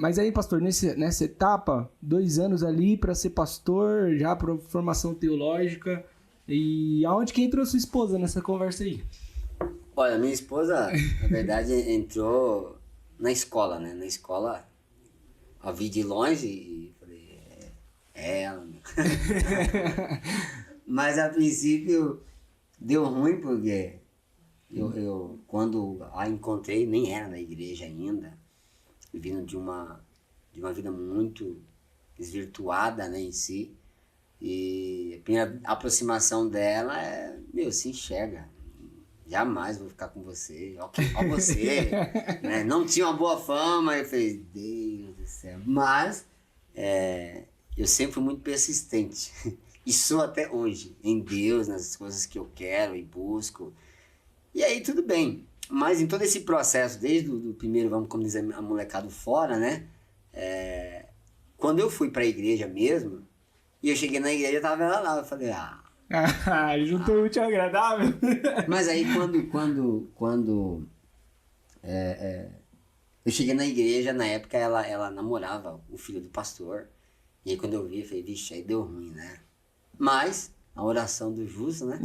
Mas aí, pastor, nessa etapa, 2 anos ali para ser pastor, já para formação teológica, e aonde que entrou sua esposa nessa conversa aí? Olha, minha esposa, na verdade, entrou na escola, né? Na escola, a vi de longe e falei, é ela. Mas a princípio deu ruim porque eu quando a encontrei, nem era na igreja ainda, vindo de uma vida muito desvirtuada, né, em si. E a primeira aproximação dela se enxerga. Jamais vou ficar com você, ó você, né? Não tinha uma boa fama, eu falei, Deus do céu. Mas eu sempre fui muito persistente, e sou até hoje, em Deus, nas coisas que eu quero e busco. E aí tudo bem, mas em todo esse processo, desde o primeiro, vamos como dizer, a molecada fora, né? Quando eu fui pra igreja mesmo, e eu cheguei na igreja, tava ela lá, eu falei, Juntou o útil ao agradável. Mas aí quando eu cheguei na igreja, na época ela namorava o filho do pastor. E aí quando eu vi, eu falei, vixe, aí deu ruim, né? Mas a oração do justo, né?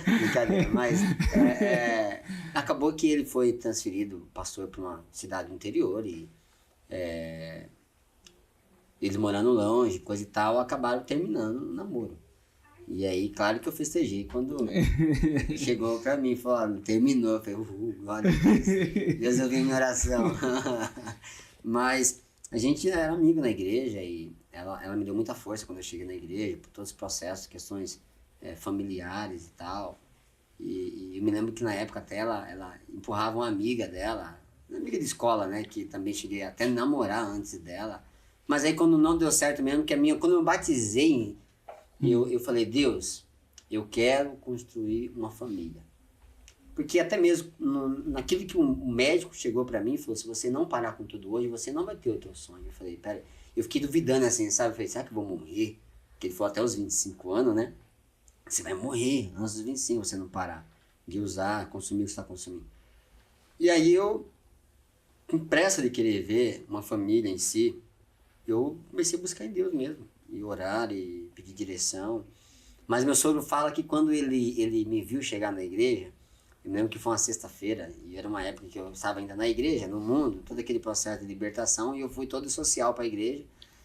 Brincadeira, mas acabou que ele foi transferido, pastor, para uma cidade do interior e eles morando longe, coisa e tal, acabaram terminando o namoro. E aí, claro que eu festejei quando chegou pra mim e falou, terminou. Eu falei, glória a Deus, Deus ouviu minha oração. Mas a gente era amigo na igreja e ela me deu muita força quando eu cheguei na igreja, por todos os processos, questões familiares e tal. E eu me lembro que na época até ela empurrava uma amiga dela, uma amiga de escola, né, que também cheguei até a namorar antes dela. Mas aí quando não deu certo mesmo, quando eu me batizei, eu falei, Deus, eu quero construir uma família. Porque até mesmo naquilo que o médico chegou pra mim e falou, se você não parar com tudo hoje, você não vai ter o teu sonho. Eu falei, pera, eu fiquei duvidando assim, sabe? Eu falei, será que eu vou morrer? Porque ele falou até os 25 anos, né? Você vai morrer antes dos 25 se você não parar de usar, consumir o que você está consumindo. E aí eu, com pressa de querer ver uma família em si, eu comecei a buscar em Deus mesmo. E orar e pedir direção. Mas meu sogro fala que quando ele me viu chegar na igreja, eu me lembro que foi uma sexta-feira, e era uma época que eu estava ainda na igreja, no mundo, todo aquele processo de libertação, e eu fui todo social para a igreja,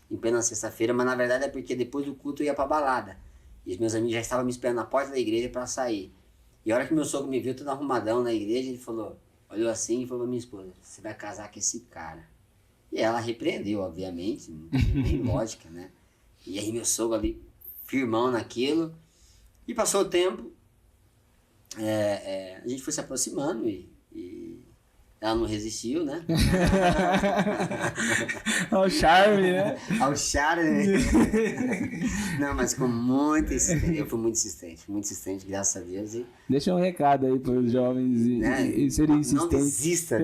em plena sexta-feira, mas na verdade é porque depois do culto eu ia para balada. E os meus amigos já estavam me esperando na porta da igreja para sair. E a hora que meu sogro me viu todo arrumadão na igreja, ele falou, olhou assim e falou pra minha esposa, você vai casar com esse cara. E ela repreendeu, obviamente, não tem nem lógica, né? E aí meu sogro ali, firmão naquilo, e passou o tempo, a gente foi se aproximando e ela não resistiu, né? Ao charme, né? Ao charme. Não, mas com muito insistente, eu fui muito insistente, graças a Deus. E, Deixa um recado aí para os jovens e serem insistentes. Não desista,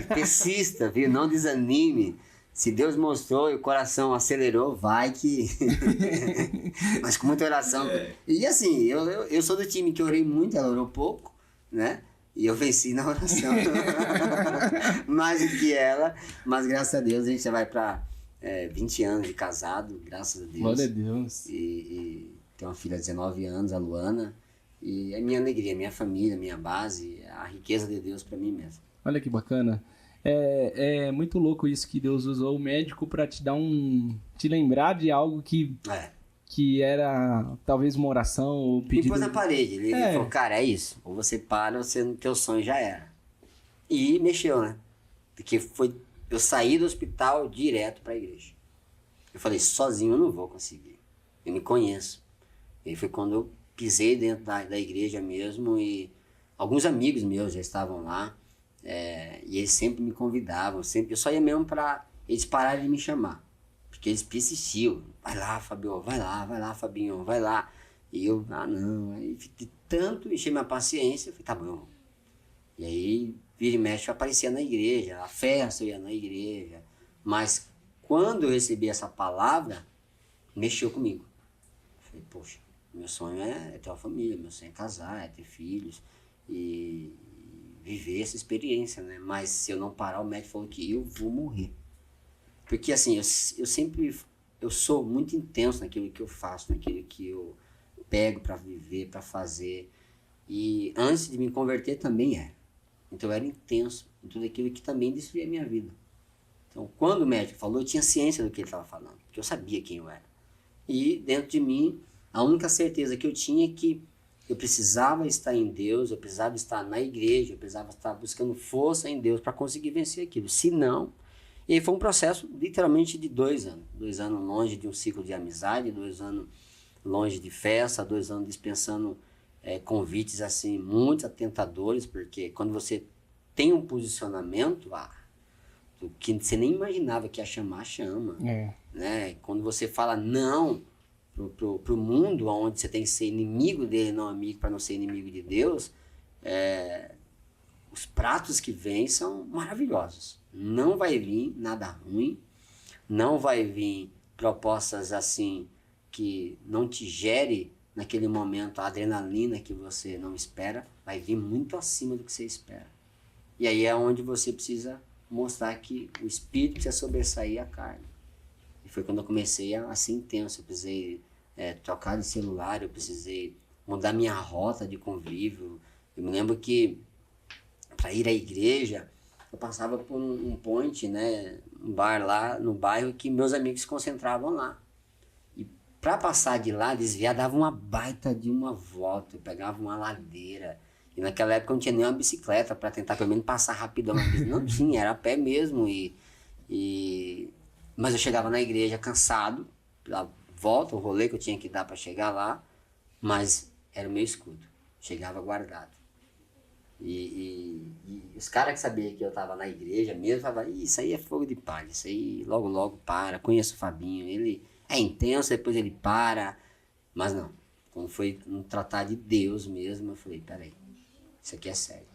persista, viu? Não desanime. Se Deus mostrou e o coração acelerou, vai que... Mas com muita oração. E assim, eu sou do time que orei muito, ela orou pouco, né? E eu venci na oração. Mais do que ela. Mas graças a Deus a gente já vai para 20 anos de casado, graças a Deus. Glória a Deus. E tem uma filha de 19 anos, a Luana. E é minha alegria, minha família, minha base, a riqueza de Deus para mim mesmo. Olha que bacana. É muito louco isso que Deus usou o médico para te lembrar de algo que era talvez uma oração ou pedido. Me pôs na parede, ele falou, cara, é isso, ou você para ou teu sonho já era. E mexeu, né? Porque eu saí do hospital direto para a igreja. Eu falei, sozinho eu não vou conseguir, eu me conheço. E foi quando eu pisei dentro da igreja mesmo e alguns amigos meus já estavam lá. E eles sempre me convidavam, eu só ia mesmo para eles pararem de me chamar, porque eles persistiam, vai lá Fabio, vai lá Fabinho, vai lá, e eu, não, aí de tanto encher minha paciência, eu falei, tá bom, e aí vira e mexe eu aparecia na igreja, a festa eu ia na igreja, mas quando eu recebi essa palavra, mexeu comigo, eu falei, poxa, meu sonho é ter uma família, meu sonho é casar, é ter filhos, e viver essa experiência, né? Mas se eu não parar, o médico falou que eu vou morrer. Porque assim, eu sou muito intenso naquilo que eu faço, naquilo que eu pego para viver, para fazer. E antes de me converter também era. Então eu era intenso em tudo aquilo que também destruía a minha vida. Então quando o médico falou, eu tinha ciência do que ele estava falando, porque eu sabia quem eu era. E dentro de mim, a única certeza que eu tinha é que eu precisava estar em Deus, eu precisava estar na igreja, eu precisava estar buscando força em Deus para conseguir vencer aquilo. Se não, e aí foi um processo literalmente de 2 anos. 2 anos longe de um ciclo de amizade, 2 anos longe de festa, 2 anos dispensando convites assim muito tentadores, porque quando você tem um posicionamento, o que você nem imaginava que ia chamar, chama. Né? Quando você fala não pro mundo, onde você tem que ser inimigo dele, não amigo, para não ser inimigo de Deus, os pratos que vêm são maravilhosos. Não vai vir nada ruim, não vai vir propostas assim que não te gere naquele momento a adrenalina que você não espera, vai vir muito acima do que você espera. E aí é onde você precisa mostrar que o espírito precisa sobressair a carne. E foi quando eu comecei a ser intenso. Eu precisei trocar de celular, eu precisei mudar minha rota de convívio. Eu me lembro que para ir à igreja, eu passava por um point, né, um bar lá no bairro que meus amigos se concentravam lá. E para passar de lá, desviar, dava uma baita de uma volta, eu pegava uma ladeira. E naquela época eu não tinha nem uma bicicleta para tentar pelo menos passar rapidão. Não tinha, era a pé mesmo. Mas eu chegava na igreja cansado, pela volta, o rolê que eu tinha que dar para chegar lá, mas era o meu escudo, chegava guardado. E os caras que sabiam que eu estava na igreja mesmo, falavam, isso aí é fogo de palha, isso aí logo logo para, conheço o Fabinho, ele é intenso, depois ele para. Mas não, quando foi um tratar de Deus mesmo, eu falei, peraí, isso aqui é sério.